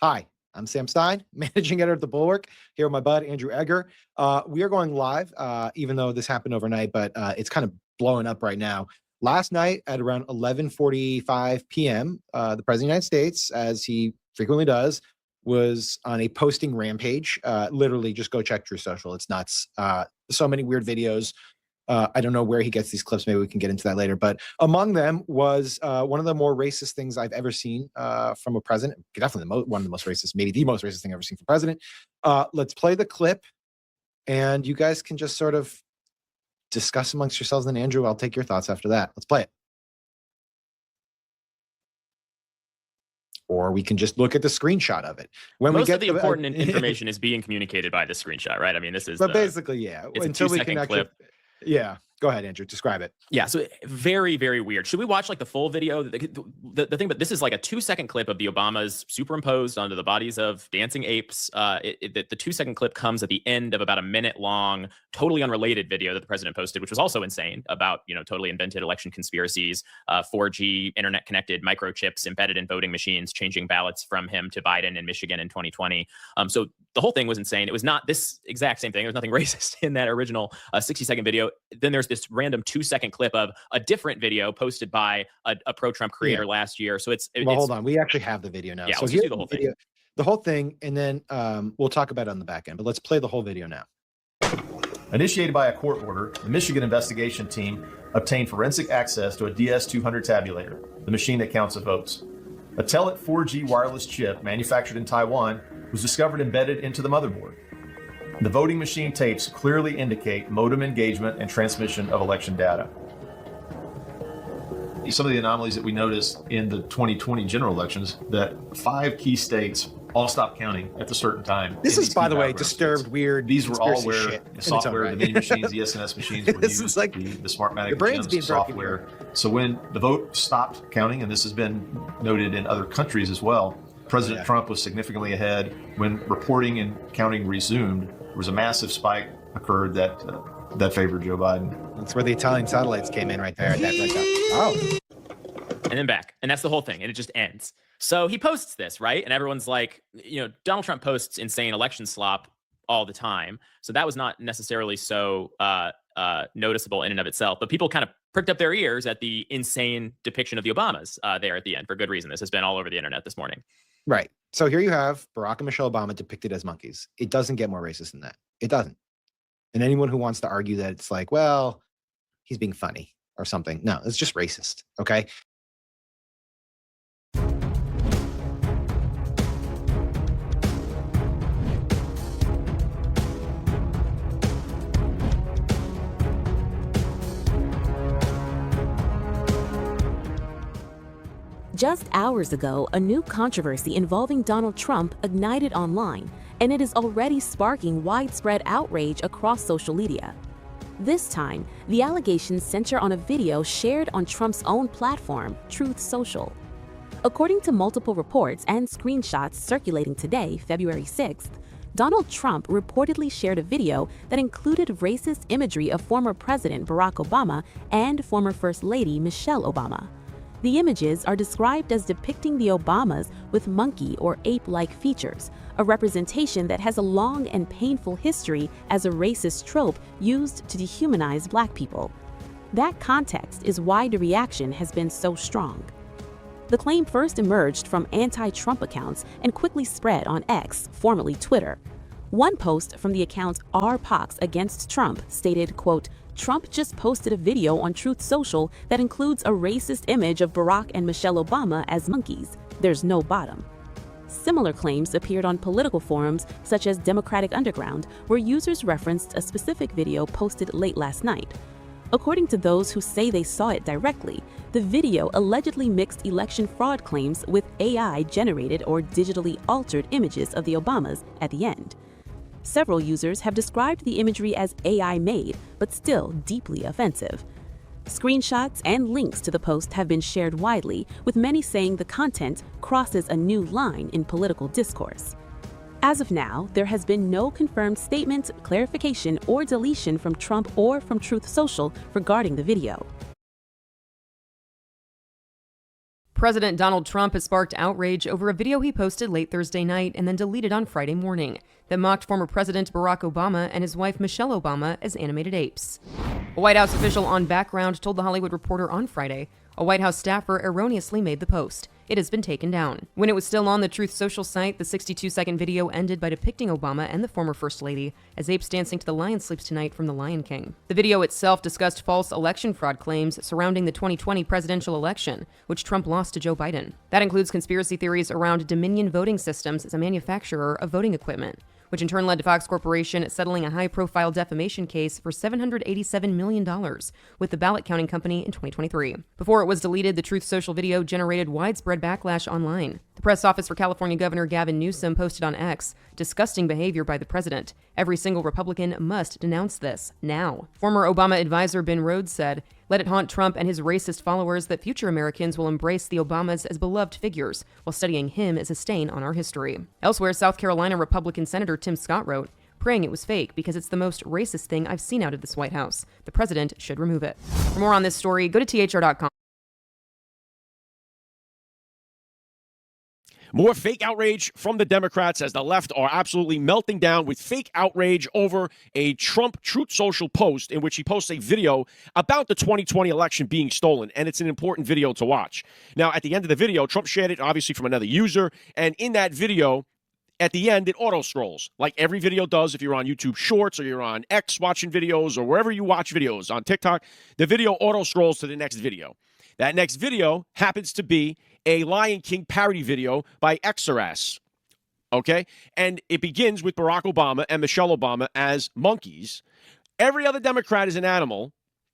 Hi, I'm Sam Stein, managing editor at The Bulwark, here with my bud, Andrew Egger. We are going live, even though this happened overnight, but it's kind of blowing up right now. Last night at around 11:45 p.m., the President of the United States, as he frequently does, was on a posting rampage. Literally, just go check Truth Social. It's nuts. So many weird videos. I don't know where he gets these clips. Maybe we can get into that later. But among them was one of the more racist things I've ever seen from a president. Definitely one of the most racist, maybe the most racist thing I've ever seen from a president. Let's play the clip, and you guys can just sort of discuss amongst yourselves. And Andrew, I'll take your thoughts after that. Let's play it. Or we can just look at the screenshot of it. When most of the important information is being communicated by the screenshot, right? I mean, this is. But basically, yeah. It's until a 2-second clip. Yeah. Go ahead, Andrew. Describe it. Yeah, so very, very weird. Should we watch like the full video? The thing, but this is like a 2-second clip of the Obamas superimposed onto the bodies of dancing apes. The 2-second clip comes at the end of about a minute long, totally unrelated video that the president posted, which was also insane, about, totally invented election conspiracies, 4G internet connected microchips embedded in voting machines, changing ballots from him to Biden in Michigan in 2020. So the whole thing was insane. It was not this exact same thing. There was nothing racist in that original 60-second video. Then there's this random 2-second clip of a different video posted by a pro-Trump creator last year. So hold on. We actually have the video now. Yeah, so let's do the whole thing. The whole thing, and then we'll talk about it on the back end. But let's play the whole video now. Initiated by a court order, the Michigan investigation team obtained forensic access to a DS-200 tabulator, the machine that counts the votes. A Telit 4G wireless chip manufactured in Taiwan was discovered embedded into the motherboard. The voting machine tapes clearly indicate modem engagement and transmission of election data. Some of the anomalies that we noticed in the 2020 general elections, that 5 key states all stopped counting at a certain time. This is, by the way, disturbed, weird. These were all where the software, the mini machines, the SNS machines were used, is like the Smartmatic software. So when the vote stopped counting, and this has been noted in other countries as well, President Trump was significantly ahead. When reporting and counting resumed, there was a massive spike occurred that favored Joe Biden. That's where the Italian satellites came in right there. And then back. And that's the whole thing. And it just ends. So he posts this, right? And everyone's like, Donald Trump posts insane election slop all the time. So that was not necessarily so noticeable in and of itself. But people kind of pricked up their ears at the insane depiction of the Obamas there at the end for good reason. This has been all over the internet this morning. Right. So here you have Barack and Michelle Obama depicted as monkeys. It doesn't get more racist than that. It doesn't. And anyone who wants to argue that it's like, well, he's being funny or something. No, it's just racist. Okay. Just hours ago, a new controversy involving Donald Trump ignited online, and it is already sparking widespread outrage across social media. This time, the allegations center on a video shared on Trump's own platform, Truth Social. According to multiple reports and screenshots circulating today, February 6th, Donald Trump reportedly shared a video that included racist imagery of former President Barack Obama and former First Lady Michelle Obama. The images are described as depicting the Obamas with monkey or ape-like features, a representation that has a long and painful history as a racist trope used to dehumanize Black people. That context is why the reaction has been so strong. The claim first emerged from anti-Trump accounts and quickly spread on X, formerly Twitter. One post from the account R-Pox Against Trump stated, quote, "Trump just posted a video on Truth Social that includes a racist image of Barack and Michelle Obama as monkeys. There's no bottom." Similar claims appeared on political forums such as Democratic Underground, where users referenced a specific video posted late last night. According to those who say they saw it directly, the video allegedly mixed election fraud claims with AI-generated or digitally altered images of the Obamas at the end. Several users have described the imagery as AI-made, but still deeply offensive. Screenshots and links to the post have been shared widely, with many saying the content crosses a new line in political discourse. As of now, there has been no confirmed statement, clarification, or deletion from Trump or from Truth Social regarding the video. President Donald Trump has sparked outrage over a video he posted late Thursday night and then deleted on Friday morning that mocked former President Barack Obama and his wife Michelle Obama as animated apes. A White House official on background told The Hollywood Reporter on Friday a White House staffer erroneously made the post. It has been taken down. When it was still on the Truth Social site, the 62-second video ended by depicting Obama and the former First Lady as apes dancing to The Lion Sleeps Tonight from The Lion King. The video itself discussed false election fraud claims surrounding the 2020 presidential election, which Trump lost to Joe Biden. That includes conspiracy theories around Dominion Voting Systems as a manufacturer of voting equipment, which in turn led to Fox Corporation settling a high-profile defamation case for $787 million with the ballot counting company in 2023. Before it was deleted, the Truth Social video generated widespread backlash online. The press office for California Governor Gavin Newsom posted on X, "Disgusting behavior by the president. Every single Republican must denounce this, now." Former Obama advisor Ben Rhodes said, "Let it haunt Trump and his racist followers that future Americans will embrace the Obamas as beloved figures, while studying him as a stain on our history." Elsewhere, South Carolina Republican Senator Tim Scott wrote, "Praying it was fake because it's the most racist thing I've seen out of this White House. The president should remove it." For more on this story, go to thr.com. More fake outrage from the Democrats as the left are absolutely melting down with fake outrage over a Trump Truth Social post in which he posts a video about the 2020 election being stolen, and it's an important video to watch. Now, at the end of the video, Trump shared it, obviously, from another user, and in that video, at the end, it auto-scrolls, like every video does if you're on YouTube Shorts or you're on X watching videos or wherever you watch videos, on TikTok, the video auto-scrolls to the next video. That next video happens to be a Lion King parody video by Xerass, okay? And it begins with Barack Obama and Michelle Obama as monkeys. Every other Democrat is an animal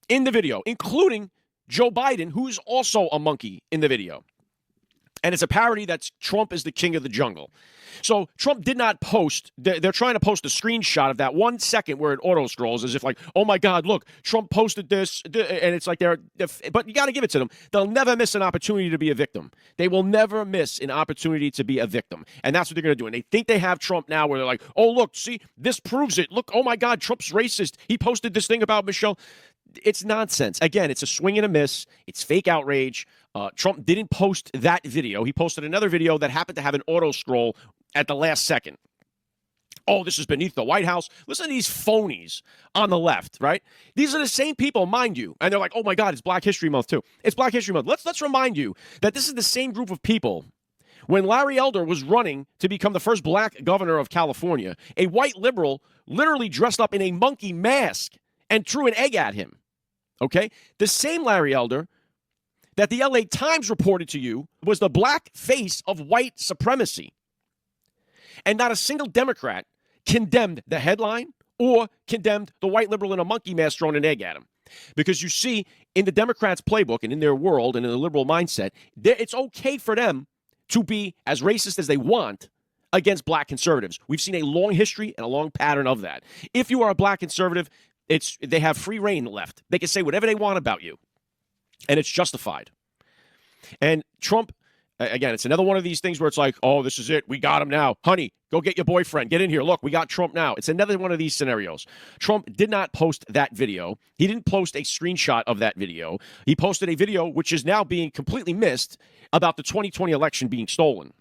in the video, including Joe Biden, who's also a monkey in the video. And it's a parody that's Trump is the king of the jungle. So Trump did not post, they're trying to post a screenshot of that 1 second where it auto scrolls as if like, oh my God, look, Trump posted this. And it's like but you got to give it to them. They'll never miss an opportunity to be a victim. They will never miss an opportunity to be a victim. And that's what they're going to do. And they think they have Trump now where they're like, oh, look, see, this proves it. Look, oh my God, Trump's racist. He posted this thing about Michelle. It's nonsense. Again, it's a swing and a miss. It's fake outrage. Trump didn't post that video. He posted another video that happened to have an auto scroll at the last second. Oh, this is beneath the White House. Listen to these phonies on the left, right? These are the same people, mind you. And they're like, oh my God, it's Black History Month too. It's Black History Month. Let's remind you that this is the same group of people. When Larry Elder was running to become the first black governor of California, a white liberal literally dressed up in a monkey mask and threw an egg at him. Okay? The same Larry Elder that the LA Times reported to you was the black face of white supremacy. And not a single Democrat condemned the headline or condemned the white liberal in a monkey mask throwing an egg at him. Because you see, in the Democrats' playbook and in their world and in the liberal mindset, it's okay for them to be as racist as they want against black conservatives. We've seen a long history and a long pattern of that. If you are a black conservative, they have free reign left. They can say whatever they want about you, and it's justified. And Trump, again, it's another one of these things where it's like, oh, this is it. We got him now. Honey, go get your boyfriend. Get in here. Look, we got Trump now. It's another one of these scenarios. Trump did not post that video. He didn't post a screenshot of that video. He posted a video which is now being completely missed about the 2020 election being stolen.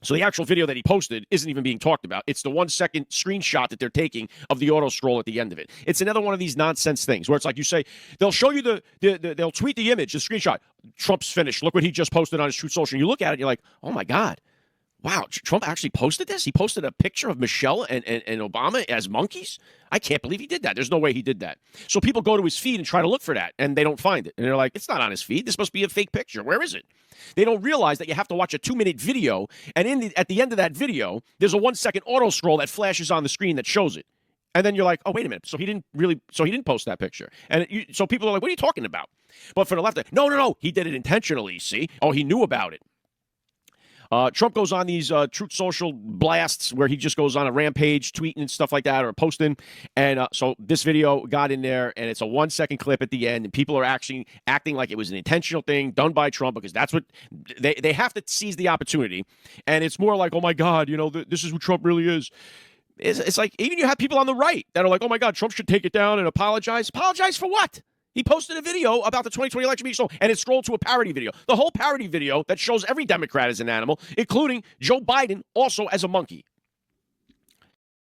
So the actual video that he posted isn't even being talked about. It's the 1 second screenshot that they're taking of the auto scroll at the end of it. It's another one of these nonsense things where it's like you say, they'll show you they'll tweet the image, the screenshot. Trump's finished. Look what he just posted on his Truth Social. And you look at it and you're like, oh my God. Wow, Trump actually posted this? He posted a picture of Michelle and Obama as monkeys? I can't believe he did that. There's no way he did that. So people go to his feed and try to look for that, and they don't find it. And they're like, it's not on his feed. This must be a fake picture. Where is it? They don't realize that you have to watch a 2-minute video, and at the end of that video, there's a 1 second auto scroll that flashes on the screen that shows it. And then you're like, oh, wait a minute. So he didn't post that picture. And so people are like, what are you talking about? But for the left, no. He did it intentionally, see? Oh, he knew about it. Trump goes on these Truth Social blasts where he just goes on a rampage, tweeting and stuff like that, or posting. And so this video got in there, and it's a 1 second clip at the end, and people are actually acting like it was an intentional thing done by Trump because that's what they have to seize the opportunity. And it's more like, oh my God, this is who Trump really is. It's like even you have people on the right that are like, oh my God, Trump should take it down and apologize. Apologize for what? He posted a video about the 2020 election being stolen, and it scrolled to a parody video. The whole parody video that shows every Democrat as an animal, including Joe Biden also as a monkey.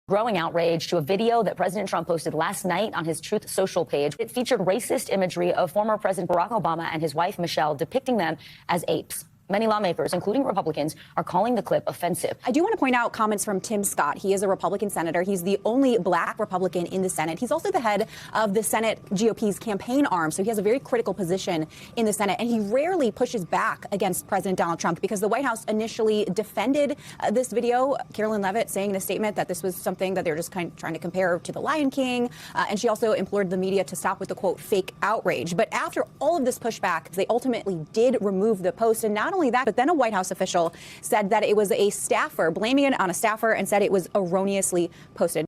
Growing outrage to a video that President Trump posted last night on his Truth Social page. It featured racist imagery of former President Barack Obama and his wife, Michelle, depicting them as apes. Many lawmakers, including Republicans, are calling the clip offensive. I do want to point out comments from Tim Scott. He is a Republican senator. He's the only black Republican in the Senate. He's also the head of the Senate GOP's campaign arm, so he has a very critical position in the Senate, and he rarely pushes back against President Donald Trump because the White House initially defended this video. Carolyn Leavitt saying in a statement that this was something that they're just kind of trying to compare to the Lion King, and she also implored the media to stop with the, quote, fake outrage. But after all of this pushback, they ultimately did remove the post, and not only that, but then a White House official said that it was a staffer, blaming it on a staffer, and said it was erroneously posted.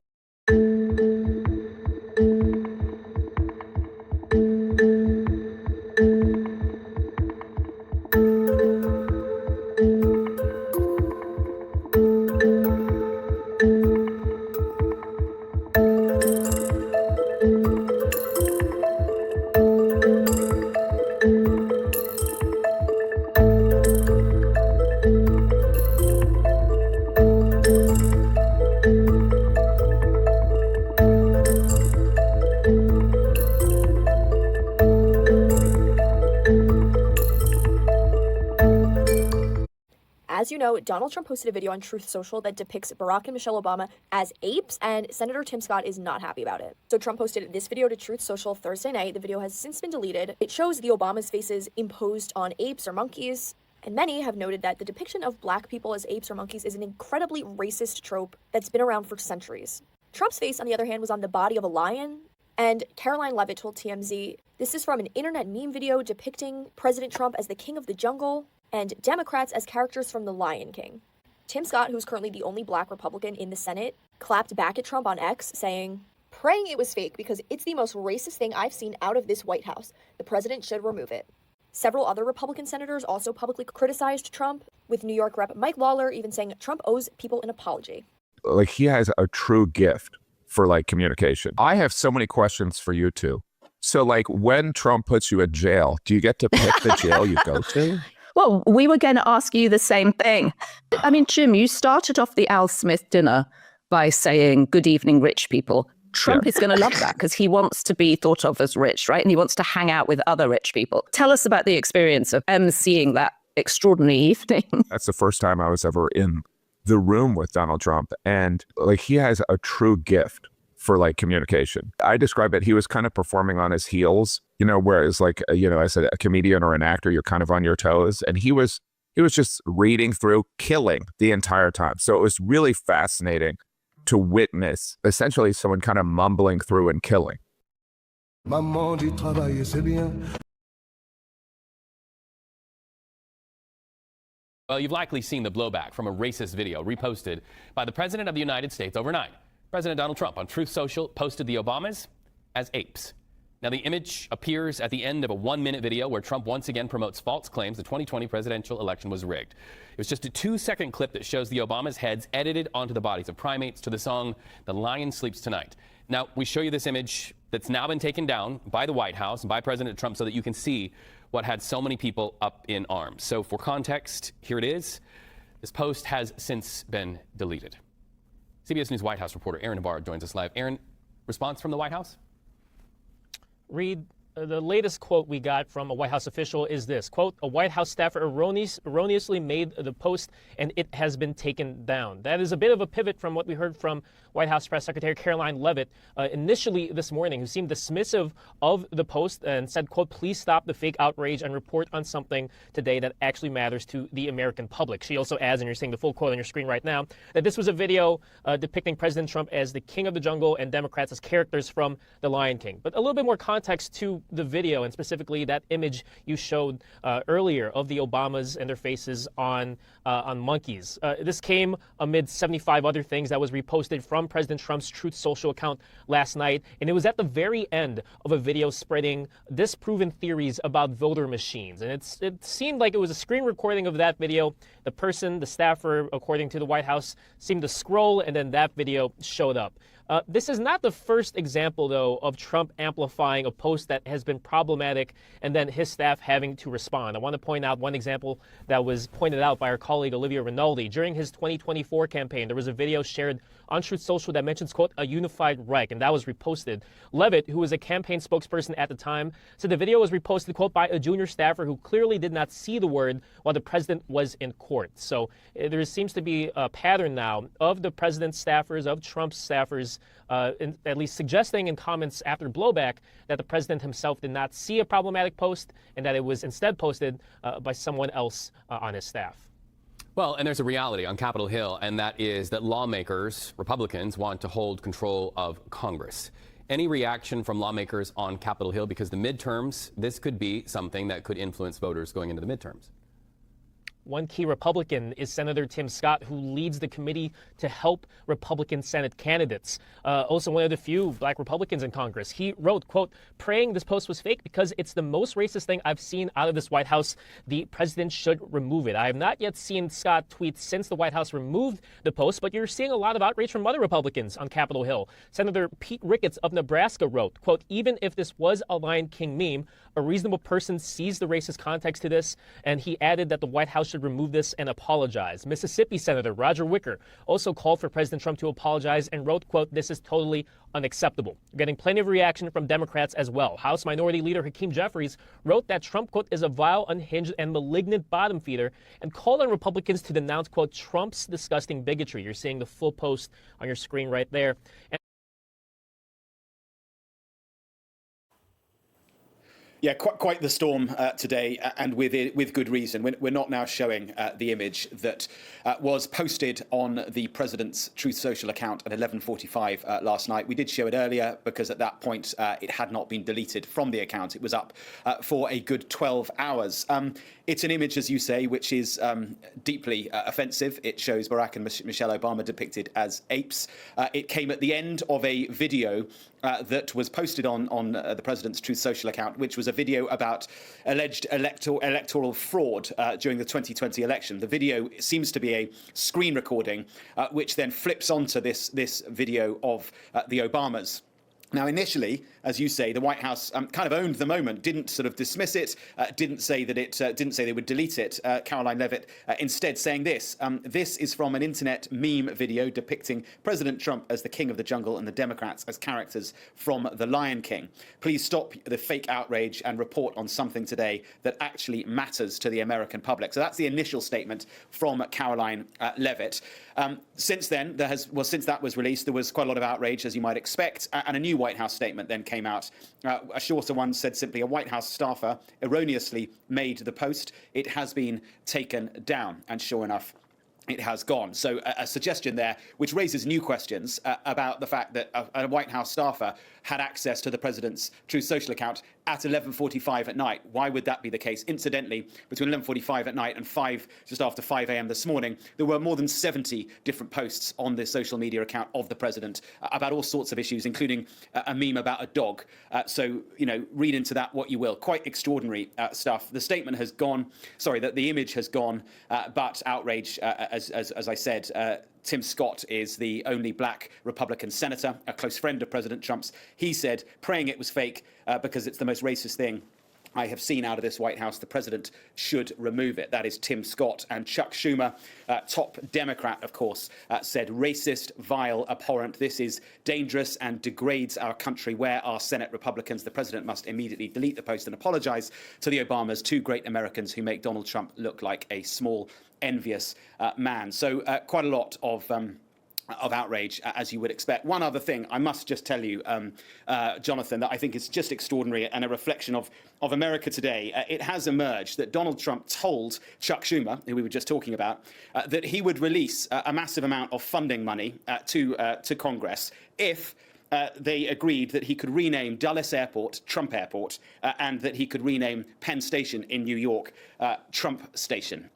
As you know, Donald Trump posted a video on Truth Social that depicts Barack and Michelle Obama as apes, and Senator Tim Scott is not happy about it. So Trump posted this video to Truth Social Thursday night. The video has since been deleted. It shows the Obama's faces imposed on apes or monkeys, and many have noted that the depiction of black people as apes or monkeys is an incredibly racist trope that's been around for centuries. Trump's face, on the other hand, was on the body of a lion, and Caroline Leavitt told TMZ, this is from an internet meme video depicting President Trump as the king of the jungle and Democrats as characters from The Lion King. Tim Scott, who's currently the only black Republican in the Senate, clapped back at Trump on X, saying, praying it was fake because it's the most racist thing I've seen out of this White House. The president should remove it. Several other Republican senators also publicly criticized Trump, with New York Rep. Mike Lawler even saying Trump owes people an apology. Like, he has a true gift for, like, communication. I have so many questions for you two. So, like, when Trump puts you in jail, do you get to pick the jail you go to? Well, we were going to ask you the same thing. I mean, Jim, you started off the Al Smith dinner by saying, good evening, rich people. Trump is going to love that because he wants to be thought of as rich, right? And he wants to hang out with other rich people. Tell us about the experience of seeing that extraordinary evening. That's the first time I was ever in the room with Donald Trump. And, like, he has a true gift for, like, communication. I describe it, he was kind of performing on his heels, you know, whereas, like, you know, as a comedian or an actor, you're kind of on your toes. And he was just reading through, killing the entire time. So it was really fascinating to witness essentially someone kind of mumbling through and killing. Maman du travail, c'est bien. Well, you've likely seen the blowback from a racist video reposted by the President of the United States overnight. President Donald Trump on Truth Social posted the Obamas as apes. Now, the image appears at the end of a 1-minute video where Trump once again promotes false claims the 2020 presidential election was rigged. It was just a 2-second clip that shows the Obamas' heads edited onto the bodies of primates to the song The Lion Sleeps Tonight. Now, we show you this image that's now been taken down by the White House and by President Trump so that you can see what had so many people up in arms. So for context, here it is. This post has since been deleted. CBS News White House reporter Aaron Navarro joins us live. Aaron, response from the White House? Reed, the latest quote we got from a White House official is this, quote, a White House staffer erroneously made the post and it has been taken down. That is a bit of a pivot from what we heard from White House Press Secretary Caroline Leavitt initially this morning, who seemed dismissive of the post and said, quote, please stop the fake outrage and report on something today that actually matters to the American public. She also adds, and you're seeing the full quote on your screen right now, that this was a video depicting President Trump as the king of the jungle and Democrats as characters from The Lion King. But a little bit more context to the video, and specifically that image you showed earlier of the Obamas and their faces on monkeys. This came amid 75 other things that was reposted from President Trump's Truth Social account last night, and it was at the very end of a video spreading disproven theories about voter machines. And it seemed like it was a screen recording of that video. The staffer, according to the White House, seemed to scroll, and then that video showed up. This is not the first example, though, of Trump amplifying a post that has been problematic and then his staff having to respond. I want to point out one example that was pointed out by our colleague Olivia Rinaldi. During his 2024 campaign, there was a video shared on Truth Social that mentions, quote, a unified Reich, and that was reposted. Levitt, who was a campaign spokesperson at the time, said the video was reposted, quote, by a junior staffer who clearly did not see the word while the president was in court. So there seems to be a pattern now of the president's staffers, of Trump's staffers, at least suggesting in comments after blowback that the president himself did not see a problematic post and that it was instead posted by someone else on his staff. Well, and there's a reality on Capitol Hill, and that is that lawmakers, Republicans, want to hold control of Congress. Any reaction from lawmakers on Capitol Hill? Because the midterms, this could be something that could influence voters going into the midterms. One key Republican is Senator Tim Scott, who leads the committee to help Republican Senate candidates. Also one of the few black Republicans in Congress. He wrote, quote, praying this post was fake because it's the most racist thing I've seen out of this White House. The president should remove it. I have not yet seen Scott tweet since the White House removed the post, but you're seeing a lot of outrage from other Republicans on Capitol Hill. Senator Pete Ricketts of Nebraska wrote, quote, even if this was a Lion King meme, a reasonable person sees the racist context to this, and he added that the White House should remove this and apologize. Mississippi Senator Roger Wicker also called for President Trump to apologize and wrote, quote, this is totally unacceptable. We're getting plenty of reaction from Democrats as well. House Minority Leader Hakeem Jeffries wrote that Trump, quote, is a vile, unhinged, and malignant bottom feeder and called on Republicans to denounce, quote, Trump's disgusting bigotry. You're seeing the full post on your screen right there. Yeah, quite the storm today, and with good reason. We're not now showing the image that was posted on the president's Truth Social account at 11:45 last night. We did show it earlier because at that point it had not been deleted from the account. It was up for a good 12 hours. It's an image, as you say, which is deeply offensive. It shows Barack and Michelle Obama depicted as apes. It came at the end of a video that was posted on the president's Truth Social account, which was a video about alleged electoral fraud during the 2020 election. The video seems to be a screen recording, which then flips onto this video of the Obamas. Now, initially, as you say, the White House kind of owned the moment, didn't sort of dismiss it, didn't say they would delete it. Caroline Levitt instead saying this. This is from an internet meme video depicting President Trump as the king of the jungle and the Democrats as characters from The Lion King. Please stop the fake outrage and report on something today that actually matters to the American public. So that's the initial statement from Caroline Levitt. Since then, since that was released, there was quite a lot of outrage, as you might expect, and a new White House statement then came out. A shorter one said simply, a White House staffer erroneously made the post. It has been taken down. And sure enough, it has gone. So a suggestion there, which raises new questions about the fact that a White House staffer had access to the president's Truth Social account at 11:45 at night. Why would that be the case? Incidentally, between 11:45 at night and just after 5 a.m. this morning, there were more than 70 different posts on the social media account of the president about all sorts of issues, including a meme about a dog. So, read into that what you will. Quite extraordinary stuff. The statement has gone, the image has gone, but outrage, as I said, Tim Scott is the only black Republican senator, a close friend of President Trump's. He said, praying it was fake because it's the most racist thing I have seen out of this White House. The president should remove it. That is Tim Scott. And Chuck Schumer, top Democrat, of course, said racist, vile, abhorrent. This is dangerous and degrades our country. Where are Senate Republicans? The president must immediately delete the post and apologize to the Obamas, two great Americans who make Donald Trump look like a small, envious man. So quite a lot of outrage, as you would expect. One other thing I must just tell you, Jonathan, that I think is just extraordinary and a reflection of America today. It has emerged that Donald Trump told Chuck Schumer, who we were just talking about, that he would release a massive amount of funding money to Congress if they agreed that he could rename Dulles Airport Trump Airport and that he could rename Penn Station in New York Trump Station.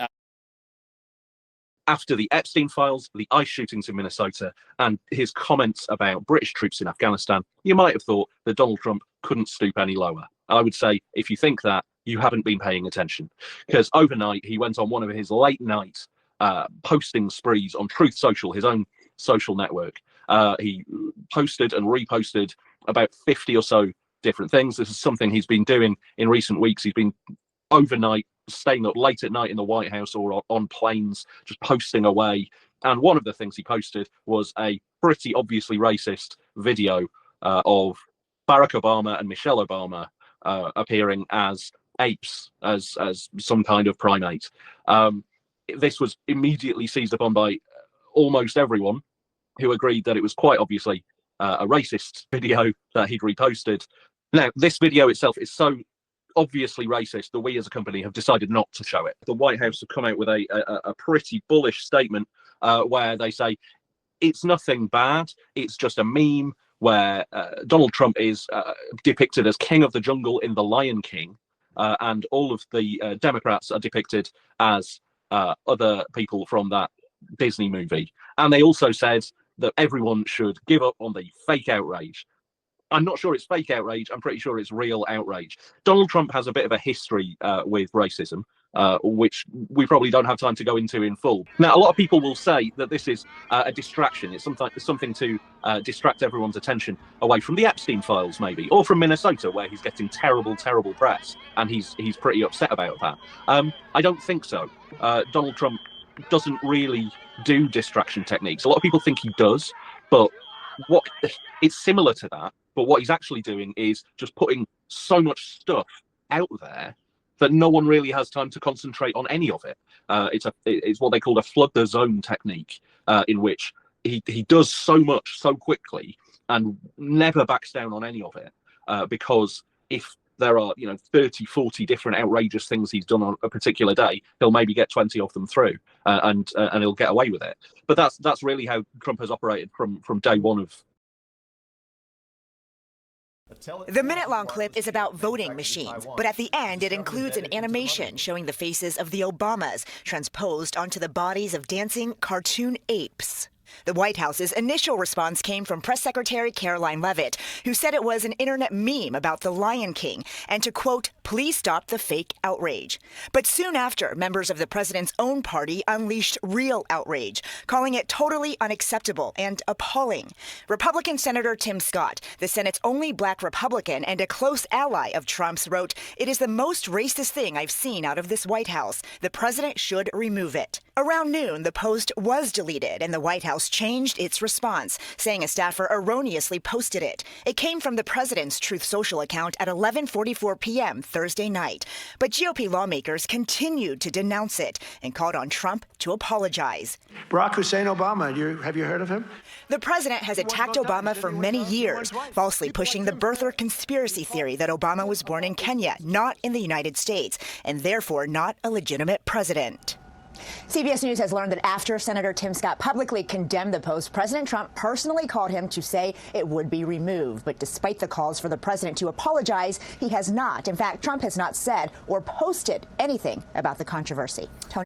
After the Epstein files, the ICE shootings in Minnesota, and his comments about British troops in Afghanistan, you might have thought that Donald Trump couldn't stoop any lower. I would say, if you think that, you haven't been paying attention. Because overnight, he went on one of his late night posting sprees on Truth Social, his own social network. He posted and reposted about 50 or so different things. This is something he's been doing in recent weeks. He's been overnight, staying up late at night in the White House or on planes, just posting away. And one of the things he posted was a pretty obviously racist video of Barack Obama and Michelle Obama appearing as apes, as some kind of primate. This was immediately seized upon by almost everyone, who agreed that it was quite obviously a racist video that he'd reposted. Now, this video itself is so obviously racist that we as a company have decided not to show it. The White House have come out with a pretty bullish statement where they say it's nothing bad, it's just a meme where Donald Trump is depicted as king of the jungle in The Lion King, and all of the Democrats are depicted as other people from that Disney movie. And they also said that everyone should give up on the fake outrage. I'm not sure it's fake outrage. I'm pretty sure it's real outrage. Donald Trump has a bit of a history with racism, which we probably don't have time to go into in full. Now, a lot of people will say that this is a distraction. It's something to distract everyone's attention away from the Epstein files, maybe, or from Minnesota, where he's getting terrible, terrible press, and he's pretty upset about that. I don't think so. Donald Trump doesn't really do distraction techniques. A lot of people think he does, but it's similar to that. But what he's actually doing is just putting so much stuff out there that no one really has time to concentrate on any of it. It's what they call a flood the zone technique, in which he does so much so quickly and never backs down on any of it, because if there are 30, 40 different outrageous things he's done on a particular day, he'll maybe get 20 of them through, and he'll get away with it. But that's really how Trump has operated from day one of. The minute-long clip is about voting machines, but at the end it includes an animation showing the faces of the Obamas transposed onto the bodies of dancing cartoon apes. The White House's initial response came from Press Secretary Caroline Leavitt, who said it was an internet meme about the Lion King and to, quote, please stop the fake outrage. But soon after, members of the president's own party unleashed real outrage, calling it totally unacceptable and appalling. Republican Senator Tim Scott, the Senate's only black Republican and a close ally of Trump's, wrote, it is the most racist thing I've seen out of this White House. The president should remove it. Around noon, the post was deleted and the White House changed its response, saying a staffer erroneously posted it. It came from the president's Truth Social account at 11:44 p.m. Thursday night. But GOP lawmakers continued to denounce it and called on Trump to apologize. Barack Hussein Obama, have you heard of him? The president has attacked Obama for many years, falsely pushing the birther conspiracy theory that Obama was born in Kenya, not in the United States, and therefore not a legitimate president. CBS News has learned that after Senator Tim Scott publicly condemned the post, President Trump personally called him to say it would be removed. But despite the calls for the president to apologize, he has not. In fact, Trump has not said or posted anything about the controversy. Tony.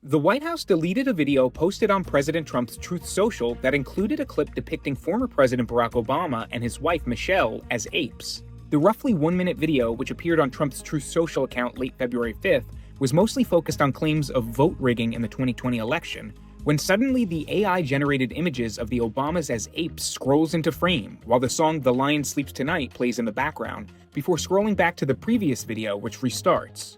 The White House deleted a video posted on President Trump's Truth Social that included a clip depicting former President Barack Obama and his wife Michelle as apes. The roughly 1-minute video, which appeared on Trump's Truth Social account late February 5th, was mostly focused on claims of vote rigging in the 2020 election, when suddenly the AI-generated images of the Obamas as apes scrolls into frame, while the song The Lion Sleeps Tonight plays in the background, before scrolling back to the previous video, which restarts.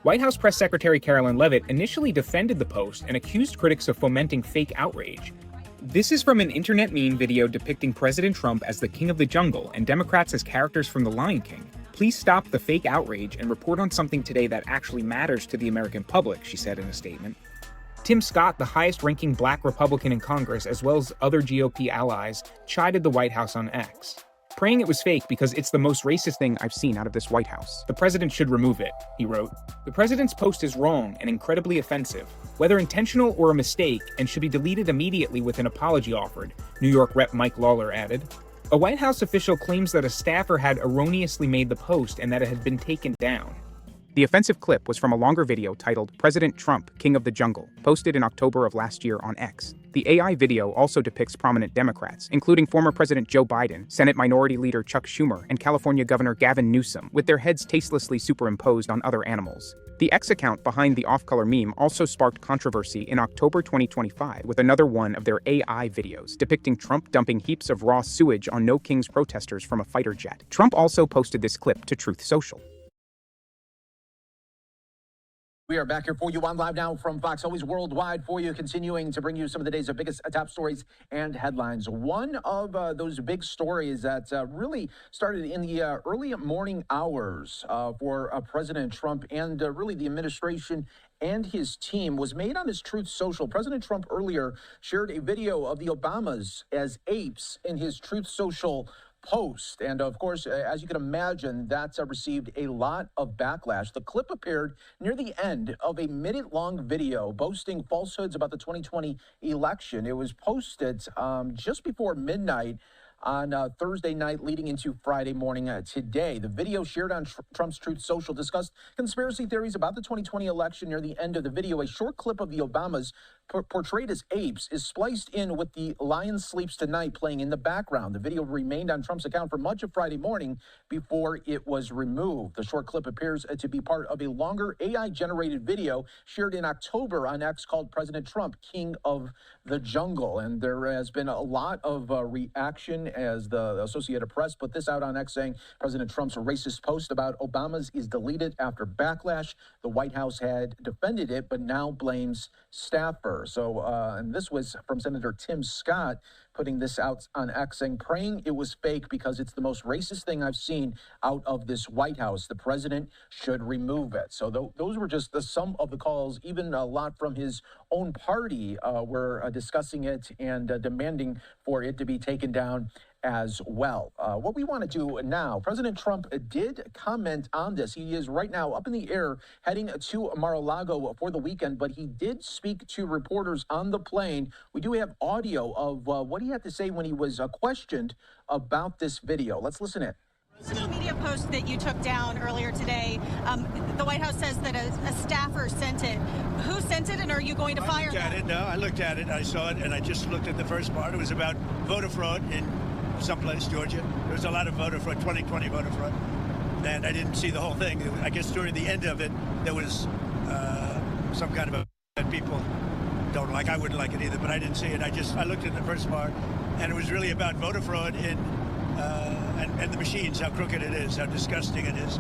White House Press Secretary Caroline Leavitt initially defended the post and accused critics of fomenting fake outrage. This is from an internet meme video depicting President Trump as the king of the jungle and Democrats as characters from The Lion King. Please stop the fake outrage and report on something today that actually matters to the American public, she said in a statement. Tim Scott, the highest-ranking black Republican in Congress, as well as other GOP allies, chided the White House on X, praying it was fake because it's the most racist thing I've seen out of this White House. The president should remove it, he wrote. The president's post is wrong and incredibly offensive, whether intentional or a mistake, and should be deleted immediately with an apology offered, New York Rep. Mike Lawler added. A White House official claims that a staffer had erroneously made the post and that it had been taken down. The offensive clip was from a longer video titled President Trump, King of the Jungle, posted in October of last year on X. The AI video also depicts prominent Democrats, including former President Joe Biden, Senate Minority Leader Chuck Schumer, and California Governor Gavin Newsom, with their heads tastelessly superimposed on other animals. The X account behind the off-color meme also sparked controversy in October 2025 with another one of their AI videos depicting Trump dumping heaps of raw sewage on No Kings protesters from a fighter jet. Trump also posted this clip to Truth Social. We are back here for you on Live Now from Fox, always worldwide for you, continuing to bring you some of the day's biggest top stories and headlines. One of those big stories that really started in the early morning hours for President Trump and really the administration and his team was made on his Truth Social. President Trump earlier shared a video of the Obamas as apes in his Truth Social post. And of course, as you can imagine, that's received a lot of backlash. The clip appeared near the end of a minute-long video boasting falsehoods about the 2020 election. It was posted just before midnight on Thursday night leading into Friday morning today. The video shared on Trump's Truth Social discussed conspiracy theories about the 2020 election. Near the end of the video, a short clip of the Obamas portrayed as apes is spliced in with the Lion Sleeps Tonight playing in the background. The video remained on Trump's account for much of Friday morning before it was removed. The short clip appears to be part of a longer AI-generated video shared in October on X called President Trump, King of the Jungle. And there has been a lot of reaction as the Associated Press put this out on X saying President Trump's racist post about Obama's is deleted after backlash. The White House had defended it, but now blames staffer. So, and this was from Senator Tim Scott putting this out on X saying, praying it was fake because it's the most racist thing I've seen out of this White House. The president should remove it. So those were just some of the calls. Even a lot from his own party were discussing it and demanding for it to be taken down as well. What we want to do now, President Trump did comment on this. He is right now up in the air heading to Mar-a-Lago for the weekend, but he did speak to reporters on the plane. We do have audio of what he had to say when he was questioned about this video. Let's listen in. Social media post that you took down earlier today, the White House says that a staffer sent it. Who sent it, and are you going to fire them? No, I looked at it. I saw it, and I just looked at the first part. It was about voter fraud in someplace, Georgia. There was a lot of voter fraud, 2020 voter fraud, and I didn't see the whole thing. I guess during the end of it, there was some kind of a that people don't like. I wouldn't like it either, but I didn't see it. I looked at the first part, and it was really about voter fraud in and the machines, how crooked it is, how disgusting it is.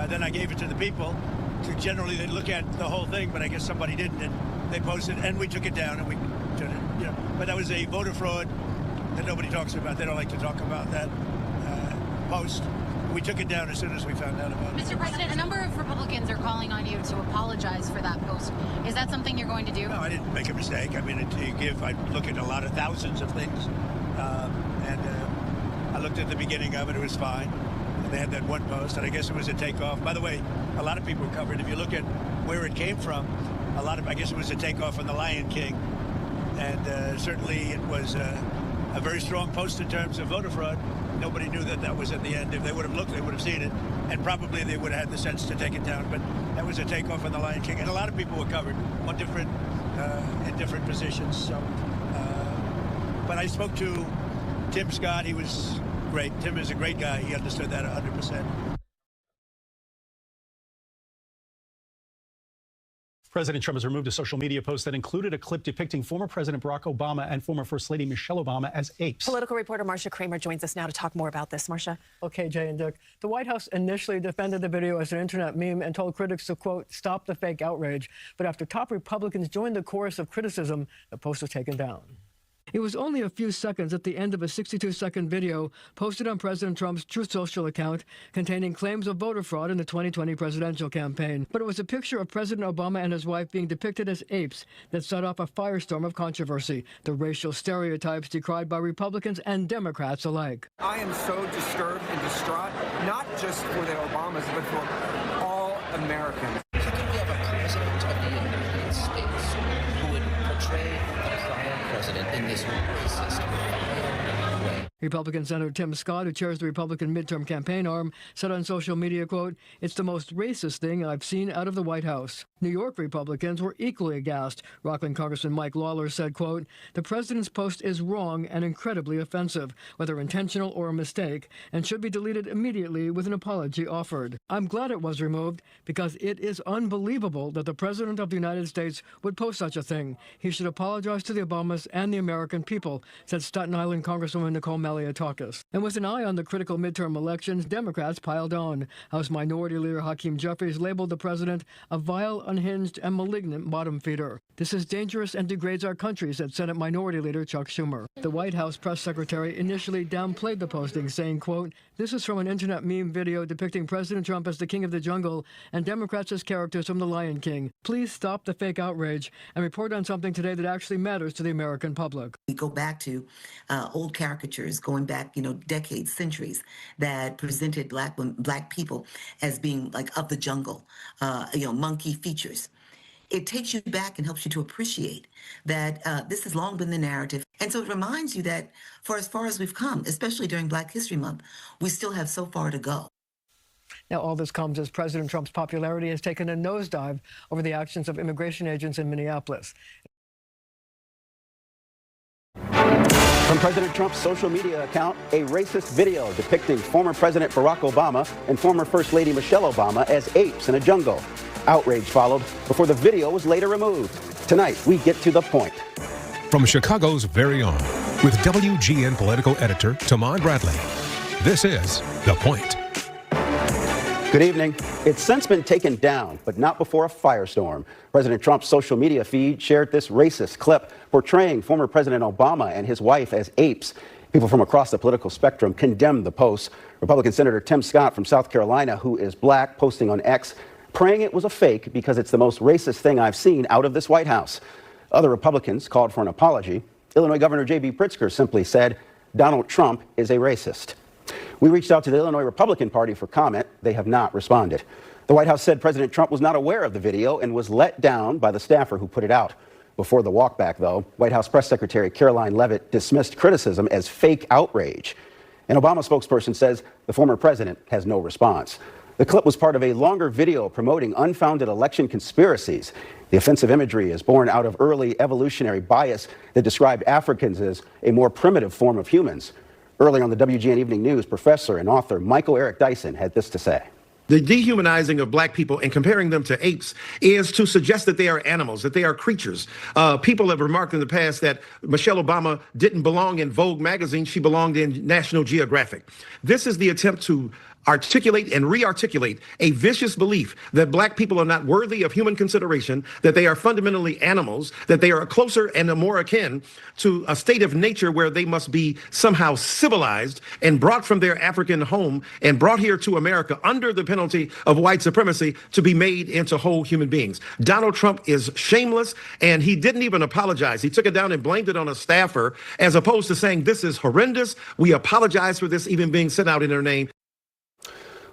Then I gave it to the people. Generally, they look at the whole thing, but I guess somebody didn't, and they posted, and we took it down, and we took it, you know. But that was a voter fraud that nobody talks about. They don't like to talk about that post. We took it down as soon as we found out about it. Mr. President, a number of Republicans are calling on you to apologize for that post. Is that something you're going to do? No, I didn't make a mistake. I mean, I look at a lot of thousands of things, and I looked at the beginning of it. It was fine. And they had that one post, and I guess it was a takeoff. By the way, a lot of people covered. If you look at where it came from, I guess it was a takeoff on the Lion King, and certainly it was a very strong post in terms of voter fraud. Nobody knew that was at the end. If they would have looked, they would have seen it, and probably they would have had the sense to take it down. But that was a takeoff on the Lion King, and a lot of people were covered on in different positions. So, but I spoke to Tim Scott. He was great. Tim is a great guy. He understood that 100%. President Trump has removed a social media post that included a clip depicting former President Barack Obama and former First Lady Michelle Obama as apes. Political reporter Marcia Kramer joins us now to talk more about this. Marcia. Okay, Jay and Dick. The White House initially defended the video as an internet meme and told critics to, quote, stop the fake outrage. But after top Republicans joined the chorus of criticism, the post was taken down. It was only a few seconds at the end of a 62-second video posted on President Trump's Truth Social account containing claims of voter fraud in the 2020 presidential campaign. But it was a picture of President Obama and his wife being depicted as apes that set off a firestorm of controversy, the racial stereotypes decried by Republicans and Democrats alike. I am so disturbed and distraught, not just for the Obamas, but for all Americans. How can we have a president of the United States who would portray the prior president in this racist way? Republican Senator Tim Scott, who chairs the Republican midterm campaign arm, said on social media, quote, "It's the most racist thing I've seen out of the White House." New York Republicans were equally aghast. Rockland Congressman Mike Lawler said, quote, "The president's post is wrong and incredibly offensive, whether intentional or a mistake, and should be deleted immediately with an apology offered. I'm glad it was removed because it is unbelievable that the president of the United States would post such a thing. He should apologize to the Obamas and the American people," said Staten Island Congresswoman Nicole Maliotakis. And with an eye on the critical midterm elections, Democrats piled on. House Minority Leader Hakeem Jeffries labeled the president a vile, unhinged, and malignant bottom feeder. "This is dangerous and degrades our country," said Senate Minority Leader Chuck Schumer. The White House press secretary initially downplayed the posting, saying, quote, "This is from an internet meme video depicting President Trump as the king of the jungle and Democrats as characters from The Lion King. Please stop the fake outrage and report on something today that actually matters to the American public." We go back to old caricatures going back, decades, centuries, that presented black people as being like of the jungle, monkey features. It takes you back and helps you to appreciate that this has long been the narrative. And so it reminds you that for as far as we've come, especially during Black History Month, we still have so far to go. Now, all this comes as President Trump's popularity has taken a nosedive over the actions of immigration agents in Minneapolis. From President Trump's social media account, a racist video depicting former President Barack Obama and former First Lady Michelle Obama as apes in a jungle. Outrage followed before the video was later removed. Tonight, we get to the point. From Chicago's very own, with WGN political editor Tamar Bradley, this is The Point. Good evening. It's since been taken down, but not before a firestorm. President Trump's social media feed shared this racist clip portraying former President Obama and his wife as apes. People from across the political spectrum condemned the post. Republican Senator Tim Scott from South Carolina, who is black, posting on X, praying it was a fake because it's the most racist thing I've seen out of this White House. Other Republicans called for an apology. Illinois Governor J.B. Pritzker simply said, "Donald Trump is a racist." We reached out to the Illinois Republican Party for comment. They have not responded. The White House said President Trump was not aware of the video and was let down by the staffer who put it out. Before the walkback, though, White House Press Secretary Caroline Leavitt dismissed criticism as fake outrage. An Obama spokesperson says the former president has no response. The clip was part of a longer video promoting unfounded election conspiracies. The offensive imagery is born out of early evolutionary bias that described Africans as a more primitive form of humans. Earlier on the WGN Evening News, professor and author Michael Eric Dyson had this to say. The dehumanizing of black people and comparing them to apes is to suggest that they are animals, that they are creatures. People have remarked in the past that Michelle Obama didn't belong in Vogue magazine. She belonged in National Geographic. This is the attempt to articulate and re-articulate a vicious belief that black people are not worthy of human consideration, that they are fundamentally animals, that they are closer and more akin to a state of nature where they must be somehow civilized and brought from their African home and brought here to America under the penalty of white supremacy to be made into whole human beings. Donald Trump is shameless, and he didn't even apologize. He took it down and blamed it on a staffer, as opposed to saying this is horrendous. We apologize for this even being sent out in their name.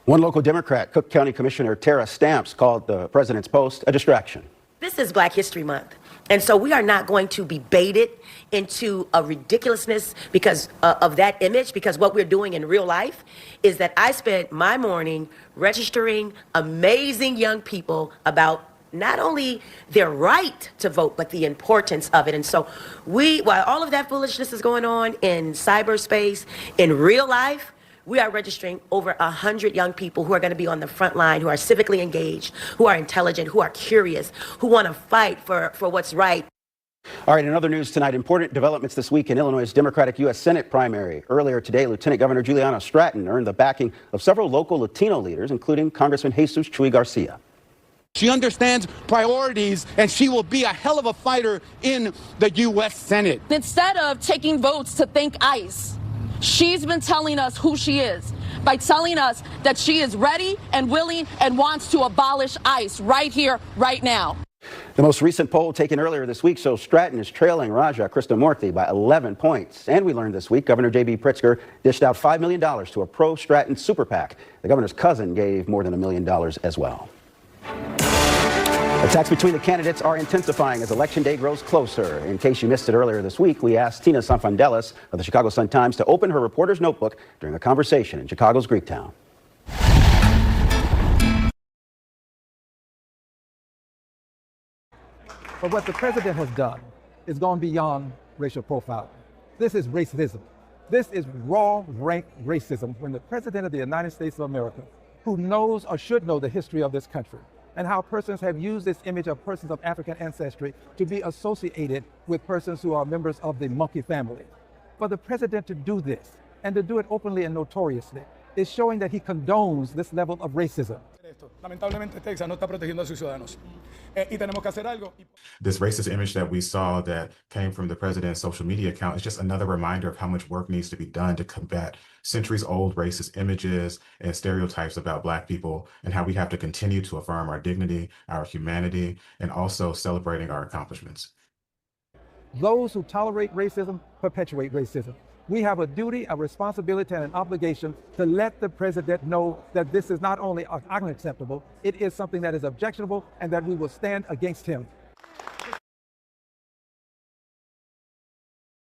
One local Democrat, Cook County Commissioner Tara Stamps, called the president's post a distraction. This is Black History Month, and so we are not going to be baited into a ridiculousness because of that image, because what we're doing in real life is that I spent my morning registering amazing young people about not only their right to vote, but the importance of it. And so while all of that foolishness is going on in cyberspace, in real life, we are registering over 100 young people who are going to be on the front line, who are civically engaged, who are intelligent, who are curious, who want to fight for what's right. All right, in other news tonight, important developments this week in Illinois' Democratic U.S. Senate primary. Earlier today, Lieutenant Governor Juliana Stratton earned the backing of several local Latino leaders, including Congressman Jesus Chuy Garcia. She understands priorities, and she will be a hell of a fighter in the U.S. Senate. Instead of taking votes to thank ICE, she's been telling us who she is by telling us that she is ready and willing and wants to abolish ICE right here, right now. The most recent poll taken earlier this week shows Stratton is trailing Raja Krishnamurthy by 11 points. And we learned this week Governor J.B. Pritzker dished out $5 million to a pro-Stratton super PAC. The governor's cousin gave more than $1 million as well. Attacks between the candidates are intensifying as Election Day grows closer. In case you missed it earlier this week, we asked Tina Sanfandelis of the Chicago Sun-Times to open her reporter's notebook during a conversation in Chicago's Greektown. But what the president has done is gone beyond racial profiling. This is racism. This is raw rank racism when the president of the United States of America, who knows or should know the history of this country, and how persons have used this image of persons of African ancestry to be associated with persons who are members of the monkey family. For the president to do this, and to do it openly and notoriously, is showing that he condones this level of racism. This racist image that we saw that came from the president's social media account is just another reminder of how much work needs to be done to combat centuries-old racist images and stereotypes about Black people, and how we have to continue to affirm our dignity, our humanity, and also celebrating our accomplishments. Those who tolerate racism perpetuate racism. We have a duty, a responsibility, and an obligation to let the president know that this is not only unacceptable, it is something that is objectionable, and that we will stand against him.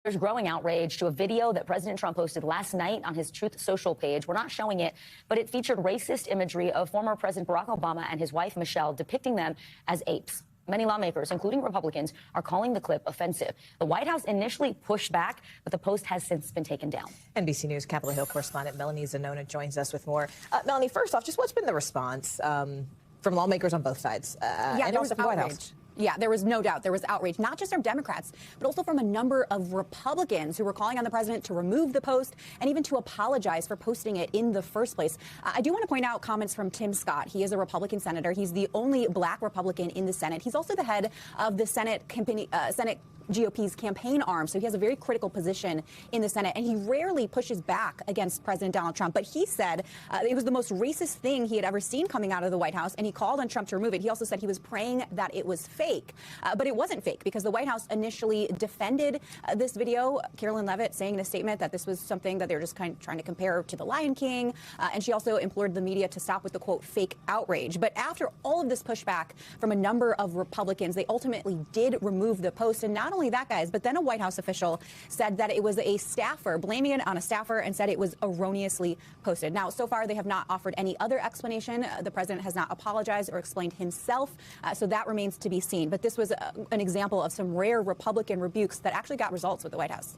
There's growing outrage to a video that President Trump posted last night on his Truth Social page. We're not showing it, but it featured racist imagery of former President Barack Obama and his wife, Michelle, depicting them as apes. Many lawmakers, including Republicans, are calling the clip offensive. The White House initially pushed back, but the post has since been taken down. NBC News Capitol Hill correspondent Melanie Zanona joins us with more. Melanie, first off, just what's been the response from lawmakers on both sides? And also from the White House? Yeah, there was no doubt. There was outrage, not just from Democrats, but also from a number of Republicans who were calling on the president to remove the post and even to apologize for posting it in the first place. I do want to point out comments from Tim Scott. He is a Republican senator. He's the only Black Republican in the Senate. He's also the head of the Senate GOP's campaign arm, so he has a very critical position in the Senate, and he rarely pushes back against President Donald Trump. But he said it was the most racist thing he had ever seen coming out of the White House, and he called on Trump to remove it. He also said he was praying that it was fake, but it wasn't fake because the White House initially defended this video. Carolyn Levitt saying in a statement that this was something that they're just kind of trying to compare to the Lion King, and she also implored the media to stop with the, quote, fake outrage. But after all of this pushback from a number of Republicans, they ultimately did remove the post. And not only that, guys, but then a White House official said that it was a staffer, blaming it on a staffer, and said it was erroneously posted. Now, so far, they have not offered any other explanation. The president has not apologized or explained himself, so that remains to be seen. But this was an example of some rare Republican rebukes that actually got results with the White House.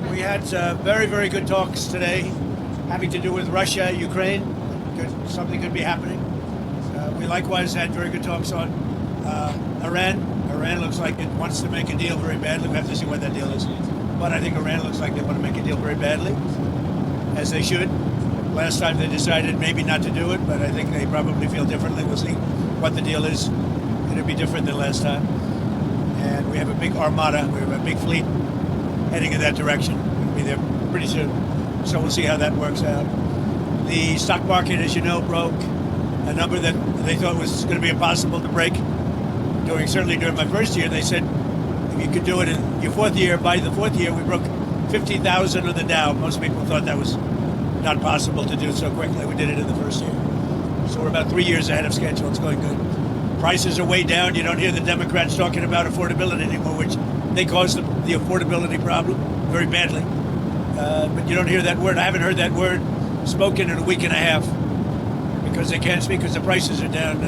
We had very, very good talks today having to do with Russia, Ukraine. Something could be happening. We likewise had very good talks on Iran. Iran looks like it wants to make a deal very badly. We have to see what that deal is. But I think Iran looks like they want to make a deal very badly, as they should. Last time they decided maybe not to do it, but I think they probably feel differently. We'll see what the deal is. It'll be different than last time. And we have a big armada. We have a big fleet heading in that direction. We'll be there pretty soon. So we'll see how that works out. The stock market, as you know, broke a number that they thought was going to be impossible to break. Certainly during my first year, they said if you could do it in your fourth year, by the fourth year, we broke 50,000 of the Dow. Most people thought that was not possible to do so quickly. We did it in the first year. So we're about 3 years ahead of schedule. It's going good. Prices are way down. You don't hear the Democrats talking about affordability anymore, which they caused the affordability problem very badly. But you don't hear that word. I haven't heard that word spoken in a week and a half because they can't speak because the prices are down.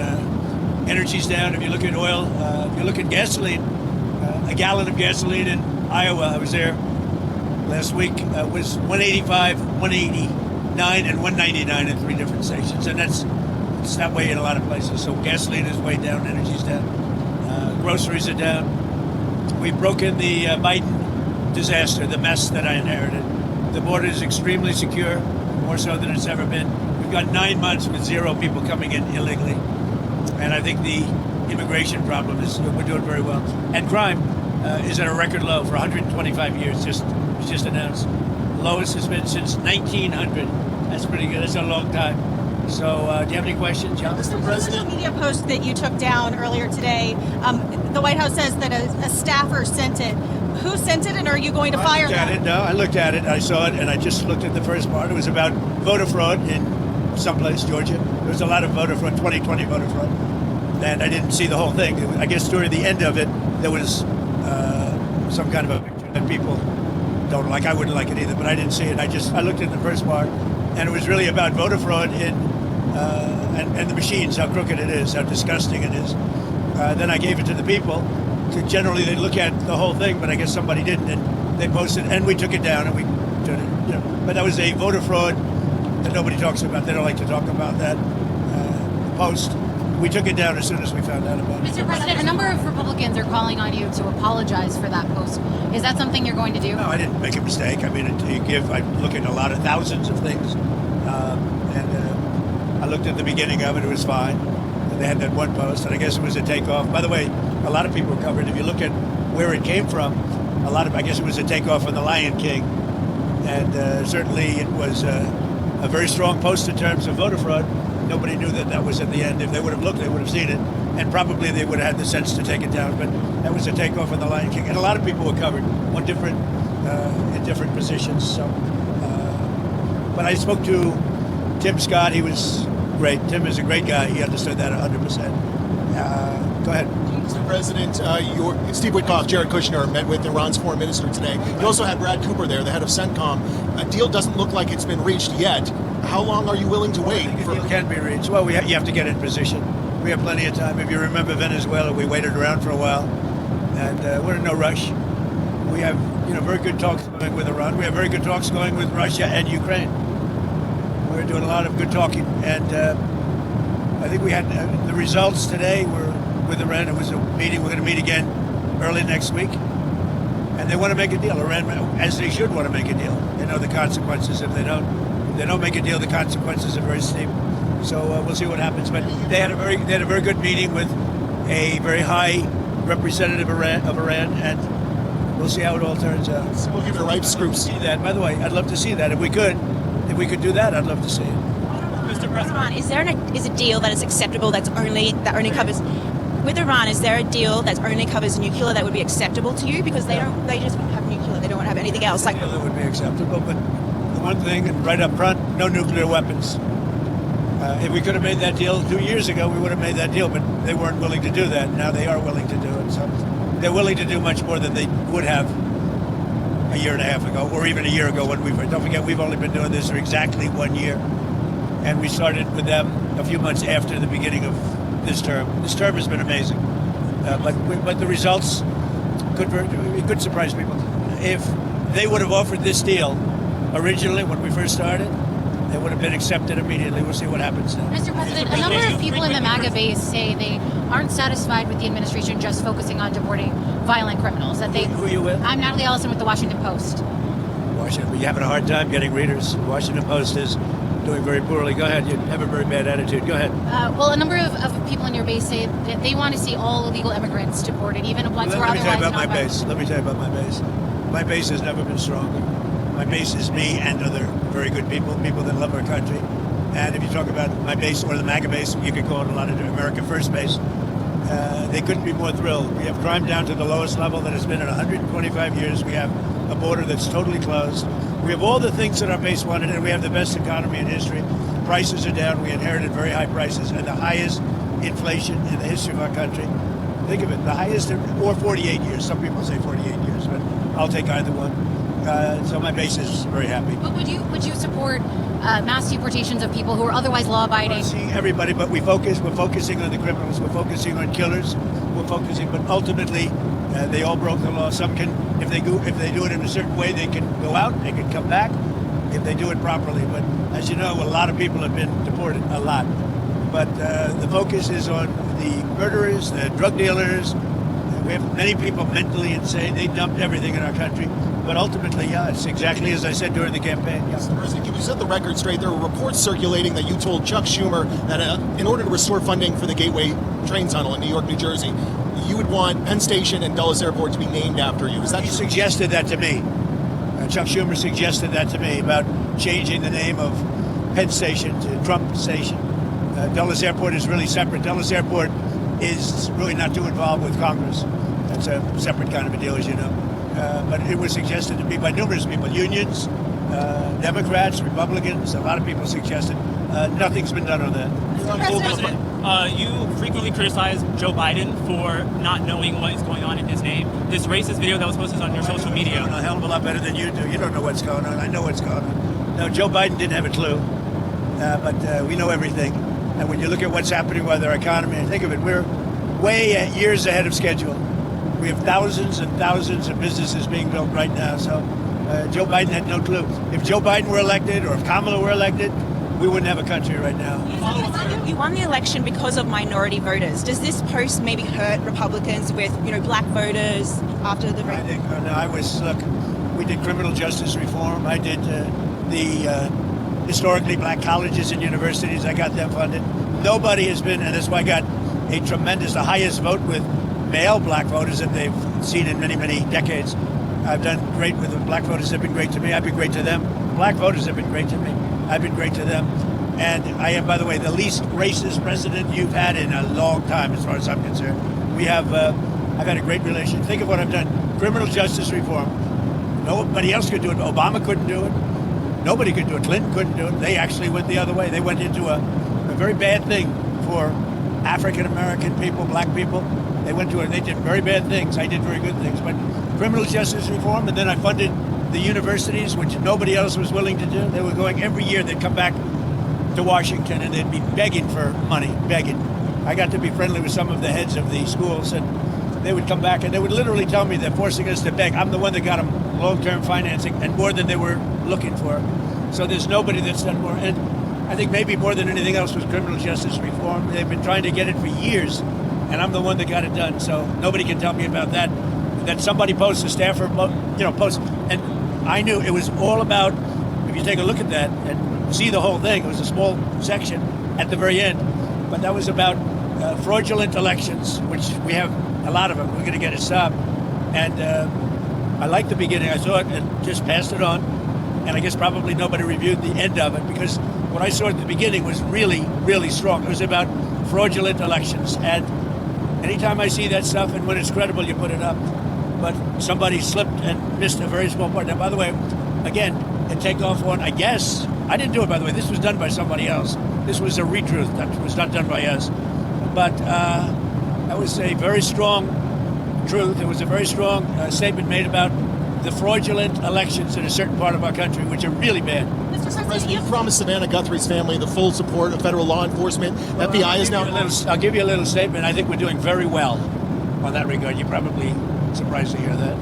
Energy's down. If you look at oil, if you look at gasoline, a gallon of gasoline in Iowa, I was there last week, was $1.85, $1.89, and $1.99 in 3 different stations. And it's that way in a lot of places. So gasoline is way down, energy's down, groceries are down. We've broken the Biden disaster, the mess that I inherited. The border is extremely secure, more so than it's ever been. We've got 9 months with 0 people coming in illegally. And I think the immigration problem we're doing very well. And crime is at a record low for 125 years, was just announced. Lowest has been since 1900. That's pretty good. That's a long time. So do you have any questions, John? Mr. President, the media post that you took down earlier today, the White House says that a staffer sent it. Who sent it, and are you going to fire them? No, I looked at it. I saw it, and I just looked at the first part. It was about voter fraud in someplace, Georgia. There was a lot of voter fraud, 2020 voter fraud, and I didn't see the whole thing. I guess toward the end of it, there was some kind of a picture that people don't like. I wouldn't like it either, but I didn't see it. I looked at the first part, and it was really about voter fraud and the machines, how crooked it is, how disgusting it is. Then I gave it to the people. Generally, they look at the whole thing, but I guess somebody didn't, and they posted, and we took it down, and we turned it. But that was a voter fraud that nobody talks about. They don't like to talk about that post. We took it down as soon as we found out about it. Mr. President, a number of Republicans are calling on you to apologize for that post. Is that something you're going to do? No, I didn't make a mistake. I mean, I look at a lot of thousands of things, and I looked at the beginning of it. It was fine. And they had that one post, and I guess it was a takeoff. By the way, a lot of people covered. If you look at where it came from, I guess it was a takeoff on The Lion King, and certainly it was a very strong post in terms of voter fraud. Nobody knew that was at the end. If they would have looked, they would have seen it, and probably they would have had the sense to take it down. But that was a takeoff on The Lion King, and a lot of people were covered on in different positions. So, but I spoke to Tim Scott. He was great. Tim is a great guy. He understood that 100%. Go ahead. Mr. President, Steve Witkoff, Jared Kushner met with Iran's foreign minister today. You also had Brad Cooper there, the head of CENTCOM. A deal doesn't look like it's been reached yet. How long are you willing to wait? A deal can be reached. Well, you have to get in position. We have plenty of time. If you remember Venezuela, we waited around for a while, and we're in no rush. We have very good talks going with Iran. We have very good talks going with Russia and Ukraine. We're doing a lot of good talking, and I think we had the results today were with Iran. It was a meeting. We're going to meet again early next week, and they want to make a deal. Iran, as they should, want to make a deal. They know the consequences if they don't. If they don't make a deal, the consequences are very steep. So we'll see what happens. But they had a very good meeting with a very high representative of Iran, and we'll see how it all turns out. So we'll give it a ripe scroops. See that. By the way, I'd love to see that if we could do that. I'd love to see it. Mr. President, is a deal that is acceptable that only covers with Iran? Is there a deal that only covers nuclear that would be acceptable to you? Because they just want to have nuclear. They don't want to have anything else. Like that would be acceptable, but the one thing, and right up front, no nuclear weapons. If we could have made that deal 2 years ago, we would have made that deal, but they weren't willing to do that. Now they are willing to do it. So they're willing to do much more than they would have a year and a half ago, or even a year ago when don't forget, we've only been doing this for exactly 1 year. And we started with them a few months after the beginning of this term. This term has been amazing. But the results could surprise people. If they would have offered this deal originally when we first started, they would have been accepted immediately. We'll see what happens now. Mr. President, a number of people in the MAGA base say they aren't satisfied with the administration just focusing on deporting violent criminals. Who are you with? I'm Natalie Ellison with the Washington Post. Washington, but you're having a hard time getting readers. Washington Post is doing very poorly. Go ahead. You have a very bad attitude. Go ahead. Well, a number of people in your base say that they want to see all illegal immigrants deported, even ones who are otherwise not violent. Let me tell you about my base. My base has never been stronger. My base is me and other very good people that love our country. And if you talk about my base or the MAGA base, you could call it a lot of America First base. They couldn't be more thrilled. We have crime down to the lowest level that has been in 125 years. We have a border that's totally closed. We have all the things that our base wanted, and we have the best economy in history. Prices are down. We inherited very high prices and the highest inflation in the history of our country. Think of it, the highest, or 48 years. Some people say 48 years, but I'll take either one. So my base is very happy. But would you support mass deportations of people who are otherwise law-abiding? See everybody, but we're focusing on the criminals. We're focusing on killers. But ultimately, they all broke the law. Some can, if they do it in a certain way, they can go out. They can come back if they do it properly. But as you know, a lot of people have been deported, a lot. But the focus is on the murderers, the drug dealers. We have many people mentally insane. They dumped everything in our country. But ultimately, yeah, it's exactly as I said during the campaign. Yeah. Mr. President, can you set the record straight? There were reports circulating that you told Chuck Schumer that in order to restore funding for the Gateway train tunnel in New York, New Jersey, you would want Penn Station and Dulles Airport to be named after you. Is that He suggested that to me. Chuck Schumer suggested that to me about changing the name of Penn Station to Trump Station. Dulles Airport is really separate. Dulles Airport is really not too involved with Congress. That's a separate kind of a deal, as you know. but it was suggested to me by numerous people, unions, Democrats, Republicans, a lot of people suggested. Nothing's been done on that. You frequently criticize Joe Biden for not knowing what is going on in his name. This racist video that was posted on your social media. I know a hell of a lot better than you do. You don't know what's going on. I know what's going on. No, Joe Biden didn't have a clue, but we know everything. And when you look at what's happening with our economy, think of it, we're way years ahead of schedule. We have thousands and thousands of businesses being built right now. So Joe Biden had no clue. If Joe Biden were elected or if Kamala were elected, we wouldn't have a country right now. You won the election because of minority voters. Does this post maybe hurt Republicans with, black voters after the vote? Look, we did criminal justice reform. I did the historically black colleges and universities. I got them funded. Nobody has been, and that's why I got the highest vote with male black voters that they've seen in many, many decades. I've done great with them. Black voters have been great to me. I've been great to them. Black voters have been great to me. I've been great to them. And I am, by the way, the least racist president you've had in a long time, as far as I'm concerned. I've had a great relationship. Think of what I've done. Criminal justice reform. Nobody else could do it. Obama couldn't do it. Nobody could do it. Clinton couldn't do it. They actually went the other way. They went into a very bad thing for African-American people, black people. They went to it. They did very bad things. I did very good things. But criminal justice reform, and then I funded the universities, which nobody else was willing to do. They were going every year. They'd come back to Washington and they'd be begging for money, begging. I got to be friendly with some of the heads of the schools, and they would come back and they would literally tell me they're forcing us to beg. I'm the one that got them long-term financing and more than they were looking for. So there's nobody that's done more. And I think maybe more than anything else was criminal justice reform. They've been trying to get it for years, and I'm the one that got it done. So nobody can tell me about that. That somebody posts a staffer, post, and I knew it was all about. If you take a look at that and see the whole thing, it was a small section at the very end, but that was about fraudulent elections, which we have a lot of them. We're going to get it stopped. And I liked the beginning. I saw it and just passed it on. And I guess probably nobody reviewed the end of it because what I saw at the beginning was really, really strong. It was about fraudulent elections. And anytime I see that stuff, and when it's credible, you put it up. But somebody slipped and missed a very small part. Now, by the way, again, the takeoff one, I guess, I didn't do it, by the way. This was done by somebody else. This was a retruth. That was not done by us. But that was a very strong truth. It was a very strong statement made about the fraudulent elections in a certain part of our country, which are really bad. Mr. President, you promised Savannah Guthrie's family the full support of federal law enforcement. FBI is now... I'll give you a little statement. I think we're doing very well on that regard. You're probably surprised to hear that.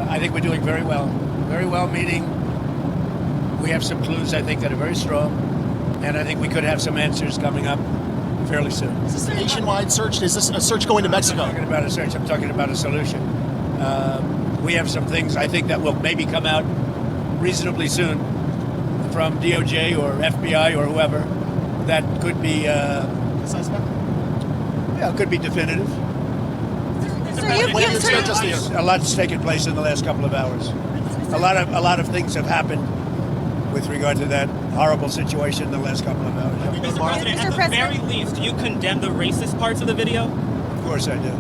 I think we're doing very well. Very well, meaning we have some clues, I think, that are very strong. And I think we could have some answers coming up fairly soon. Is this a nationwide search? Is this a search going to Mexico? I'm not talking about a search. I'm talking about a solution. We have some things I think that will maybe come out reasonably soon from DOJ or FBI or whoever that could be could be definitive. A lot's taken place in the last couple of hours. A lot of things have happened with regard to that horrible situation in the last couple of hours. Mr. President, at the very least, do you condemn the racist parts of the video? Of course I do.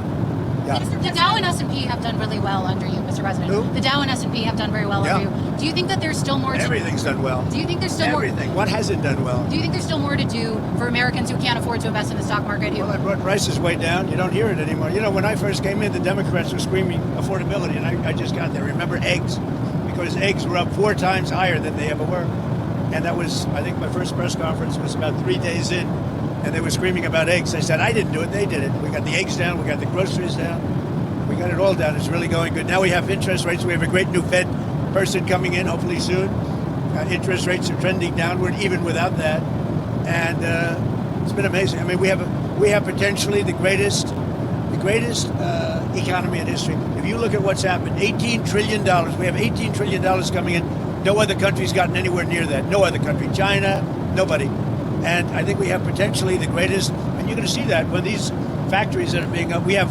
Yeah. The Dow and S&P have done really well under you, Mr. President. Who? The Dow and S&P have done very well under you. Do you think that there's still more to... Everything's done well. Do you think there's still Everything. What hasn't done well? Do you think there's still more to do for Americans who can't afford to invest in the stock market? Well, I brought prices way down. You don't hear it anymore. You know, when I first came in, the Democrats were screaming affordability, and I just got there. Remember eggs? Because eggs were up 4 times higher than they ever were. And that was, I think my first press conference was about 3 days in, and they were screaming about eggs. I said, I didn't do it, they did it. We got the eggs down, we got the groceries down. We got it all down. It's really going good. Now we have interest rates. We have a great new Fed person coming in, hopefully soon. Interest rates are trending downward, even without that. And it's been amazing. I mean, we have potentially the greatest economy in history. If you look at what's happened, $18 trillion. We have $18 trillion coming in. No other country's gotten anywhere near that. No other country. China, nobody. And I think we have potentially the greatest. And you're going to see that when these factories that are being up. We have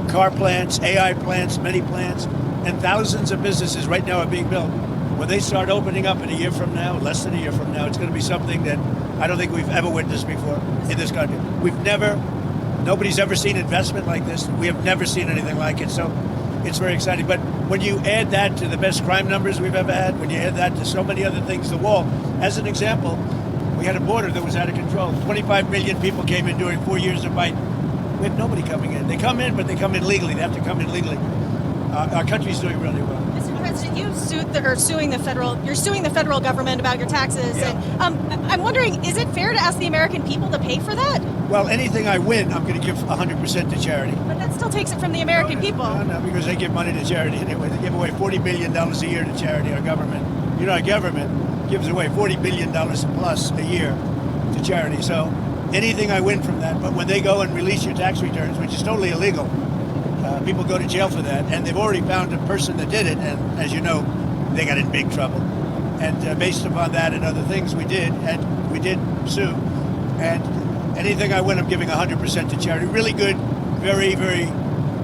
car plants, AI plants, many plants, and thousands of businesses right now are being built. When they start opening up in a year from now, less than a year from now, it's going to be something that I don't think we've ever witnessed before in this country. Nobody's ever seen investment like this. We have never seen anything like it. So it's very exciting. But when you add that to the best crime numbers we've ever had, when you add that to so many other things, the wall, as an example, we had a border that was out of control. 25 million people came in during 4 years of Biden. We had nobody coming in. They come in, but they come in legally. They have to come in legally. Our country's doing really well. Mr. President, you're suing the federal government about your taxes. Yeah. And I'm wondering, is it fair to ask the American people to pay for that? Well, anything I win, I'm going to give 100% to charity. But that still takes it from the American people. No, because they give money to charity anyway. They give away $40 billion a year to charity, our government. You know, our government gives away $40 billion plus a year to charity. So anything I win from that, but when they go and release your tax returns, which is totally illegal, people go to jail for that, and they've already found a person that did it, and as you know, they got in big trouble. And based upon that and other things we did sue, and anything I win, I'm giving 100% to charity. Really good, very, very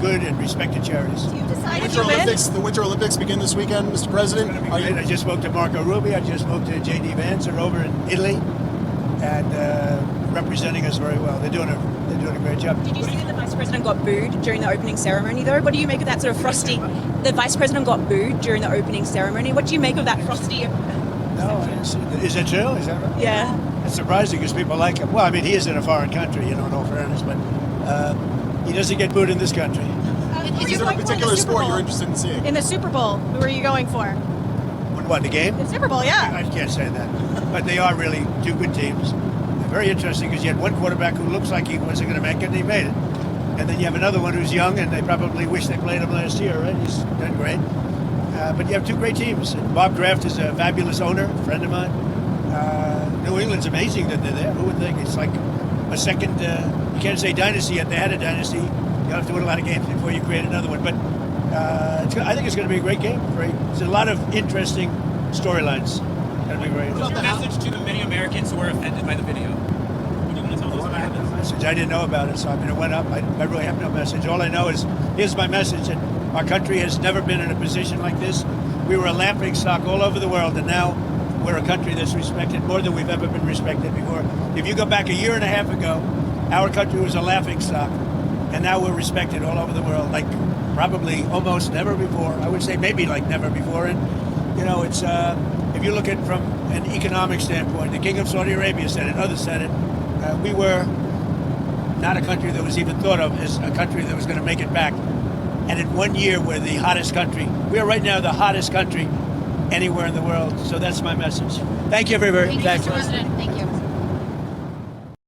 good and respected charities. Do you decide if you win? The Winter Olympics begin this weekend, Mr. President. I just spoke to Marco Rubio. I just spoke to J.D. Vance. They're over in Italy and representing us very well. They're doing a great job. Did you see that the Vice President got booed during the opening ceremony, though? What do you make of that sort of frosty? The Vice President got booed during the opening ceremony. What do you make of that frosty? No, I didn't see that. Is that true? Is that right? Yeah. It's surprising because people like him. Well, I mean, he is in a foreign country, you know, in all fairness, but he doesn't get booed in this country. Is there a particular sport you're interested in seeing? In the Super Bowl, who are you going for? What, the game? The Super Bowl, yeah. I can't say that. But they are really two good teams. Very interesting because you had one quarterback who looks like he wasn't going to make it, and he made it. And then you have another one who's young, and they probably wish they played him last year, right? He's done great. But you have two great teams. And Bob Kraft is a fabulous owner, a friend of mine. New England's amazing that they're there. Who would think? It's like a second, you can't say dynasty yet. They had a dynasty. You have to win a lot of games before you create another one. But I think it's going to be a great game. There's a lot of interesting storylines. That'll be great. What's your message to the many Americans who were offended by the video? What do you want to tell those Americans? Message. I didn't know about it, so I mean, it went up. I really have no message. All I know is, here's my message, and our country has never been in a position like this. We were a laughing stock all over the world, and now we're a country that's respected more than we've ever been respected before. If you go back a year and a half ago, our country was a laughing stock, and now we're respected all over the world, like probably almost never before. I would say maybe like never before. And, you know, it's, if you look at it from an economic standpoint, the King of Saudi Arabia said it, others said it, we were not a country that was even thought of as a country that was going to make it back. And in 1 year, we're the hottest country. We are right now the hottest country anywhere in the world. So that's my message. Thank you, everybody. Thank you, Mr. President. Thank you.